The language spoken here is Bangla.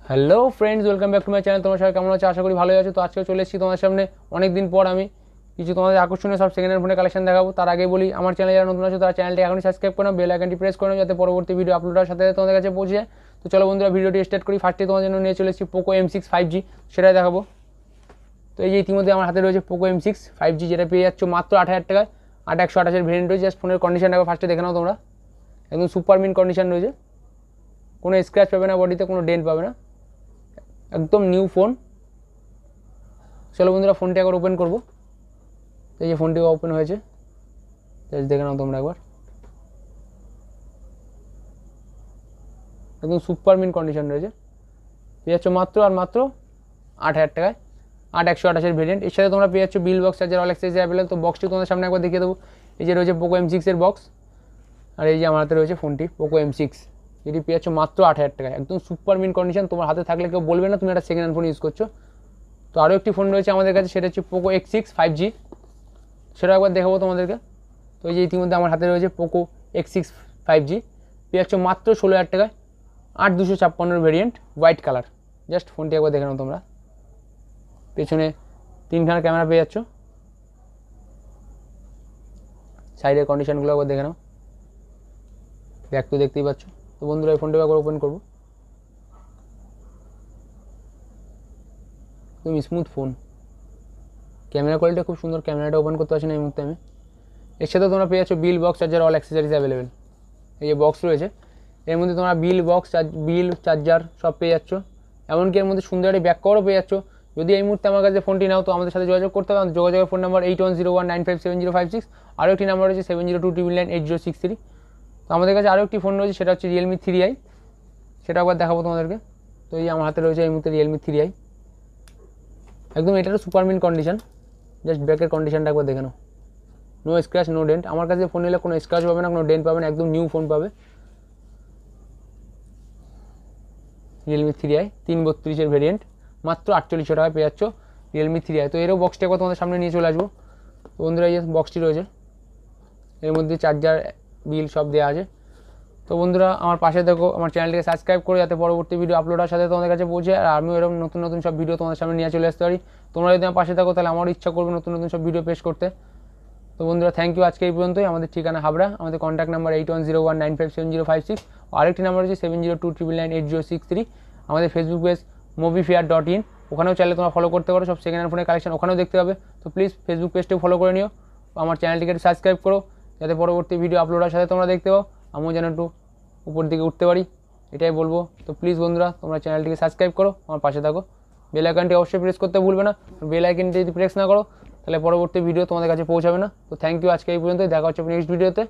Hello friends, welcome back to my channel. তোমার সবাই কেমন আছে? আশা করি ভালোই আছো। তো আজকে চলে এসেছি তোমাদের সামনে অনেক দিন পর। আমি কিছু তোমাদের আকর্ষণীয় সব সেকেন্ড হ্যান্ড ফোনের কালেকশন দেখাবো। তার আগে বলি, আমার চ্যানেলে যারা নতুন আছে তারা চ্যানেলটি এখনই সাবস্ক্রাইব করো, বেল আইকনটি প্রেস করো যাতে পরবর্তী ভিডিও আপলোড হওয়ার সাথে সাথে তোমাদের কাছে পৌঁছে যায়। তো চলো বন্ধুরা, ভিডিওটি স্টার্ট করি। ফার্স্টে তোমার জন্য নিয়ে চলে এসেছি পোকো M6 5G, সেটাই দেখাবো। তো এই যে ইতিমধ্যে আমার হাতে রয়েছে পোকো M6 5G, যেটা পেয়ে যাচ্ছ মাত্র 8,000 টাকায়। 8128 ভেরিয়েন্ট রয়েছে। জাস্ট ফোনের কন্ডিশনটা ফার্স্টে দেখে নাও তোমরা। একদম সুপার মিন কন্ডিশন রয়েছে, কোনো স্ক্র্যাচ পাবে না, বডিতে কোনো ডেন্ট পাবে না, একদম নিউ ফোন। চলো বন্ধুরা, ফোনটি একবার ওপেন করবো। এই যে ফোনটি ওপেন হয়েছে, জাস্ট দেখে নাও তোমরা একবার। একদম সুপার মিন কন্ডিশন রয়েছে। পেয়ে যাচ্ছ মাত্র আর মাত্র 8,000 টাকায়। 8128 ভেরিয়েন্ট। এর সাথে তোমরা পেয়ে যাচ্ছ bill box charger all accessory available. তো বক্সটি তোমাদের সামনে একবার দেখিয়ে দেবো। এই যে রয়েছে পোকো M6 এর বক্স, আর এই যে আমার হাতে রয়েছে ফোনটি পোকো M6, যেটি পেয়ে যাচ্ছ মাত্র 8,000 টাকায়। একদম সুপার মিন কন্ডিশন। তোমার হাতে থাকলে কেউ বলবে না তুমি একটা সেকেন্ড হ্যান্ড ফোন ইউজ করছো। তো আরও একটি ফোন রয়েছে আমাদের কাছে, সেটা হচ্ছে পোকো X6 5G, সেটা একবার দেখাবো তোমাদেরকে। তো এই যে ইতিমধ্যে আমার হাতে রয়েছে পোকো X6 5G, পেয়ে যাচ্ছ মাত্র 16,000 টাকায়। 8256 ভেরিয়েন্ট, হোয়াইট কালার। জাস্ট ফোনটি একবার দেখে নাও তোমরা। পেছনে 3খানা ক্যামেরা পেয়ে যাচ্ছ, সাইডের কন্ডিশনগুলো একবার দেখে নাও। ব্যাক তো দেখতেই পাচ্ছ। তো বন্ধুরা, এই ফোনটা একবার ওপেন করবো। তুমি স্মুথ ফোন, ক্যামেরা কোয়ালিটি খুব সুন্দর। ক্যামেরাটা ওপেন করতে পারছি না এই মুহূর্তে আমি। এর সাথে তোমরা পেয়ে যাচ্ছ bill box charger all accessories available. এই যে বক্স রয়েছে, এর মধ্যে তোমরা বিল বক্স বিল চার্জার সব পেয়ে যাচ্ছ। এমনকি এর মধ্যে সুন্দর একটি ব্যাক কভারও পেয়ে যাচ্ছ। যদি এই মুহূর্তে আমার কাছে ফোনটি নাও তো আমাদের সাথে যোগাযোগ করতে হবে। যোগাযোগের ফোন নাম্বার 8101957056। আরও একটি নাম্বার রয়েছে 7029998063। তো আমাদের কাছে আরও একটি ফোন রয়েছে, সেটা হচ্ছে Realme 3i, সেটা একবার দেখাবো তোমাদেরকে। তো এই আমার হাতে রয়েছে এই মুহূর্তে Realme 3i। একদম এটারও সুপার মিন কন্ডিশন। জাস্ট ব্যাকের কন্ডিশনটা একবার দেখে নাও। No scratch no dent. আমার কাছে ফোন নিলে কোনো স্ক্র্যাচ পাবে না, কোনো ডেন্ট পাবে না, একদম নিউ ফোন পাবে। Realme 3i 332 ভেরিয়েন্ট, মাত্র 4800 টাকায় পেয়ে যাচ্ছ Realme 3i। তো এরও বক্সটি একবার তোমাদের সামনে নিয়ে চলে আসবো। তো বন্ধুরা, এই যে বক্সটি রয়েছে, এর মধ্যে চার্জার বিল সব দেওয়া আছে। তো বন্ধুরা, আমার পাশে দেখো, আমার চ্যানেলটিকে সাবস্ক্রাইব করে যাতে পরবর্তী ভিডিও আপলোড হওয়ার সাথে তোমাদের কাছে পৌঁছে, আর আমিও এরকম নতুন নতুন সব ভিডিও তোমাদের সামনে নিয়ে চলে আসতে পারি। তোমরা যদি আমার পাশে থাকো তাহলে আমারও ইচ্ছা করবে নতুন নতুন সব ভিডিও পেশ করতে। তো বন্ধুরা, থ্যাংক ইউ। আজকে এই পর্যন্তই। আমাদের ঠিকানা হাবড়া, আমাদের কন্ট্যাক্ট নাম্বার 8101957056। আরেকটি নাম্বার হচ্ছে 7029998063। আমাদের ফেসবুক পেজ moviefare.in, ওখানেও চাইলে তোমরা ফলো করতে পারো। সব সেকেন্ড হ্যান্ড ফোনের কালেকশন ওখানেও দেখতে পাবে। তো প্লিজ ফেসবুক পেজটাও ফলো করে নিও, আমার চ্যানেলটিকে সাবস্ক্রাইব করো যাতে পরবর্তী ভিডিও আপলোড হওয়ার সাথে তোমরা দেখতে পাও। আমিও যেন একটু উপর দিকে উঠতে পারি, এটাই বলবো। তো প্লিজ বন্ধুরা, তোমরা চ্যানেলটিকে সাবস্ক্রাইব করো, আমার পাশে থাকো। বেল আইকনটি অবশ্যই প্রেস করতে ভুলবে না। বেল আইকনটি যদি প্রেস না করো তাহলে পরবর্তী ভিডিও তোমাদের কাছে পৌঁছাবে না। তো থ্যাংক ইউ। আজকে এই পর্যন্তই। দেখা হচ্ছে নেক্সট ভিডিওতে।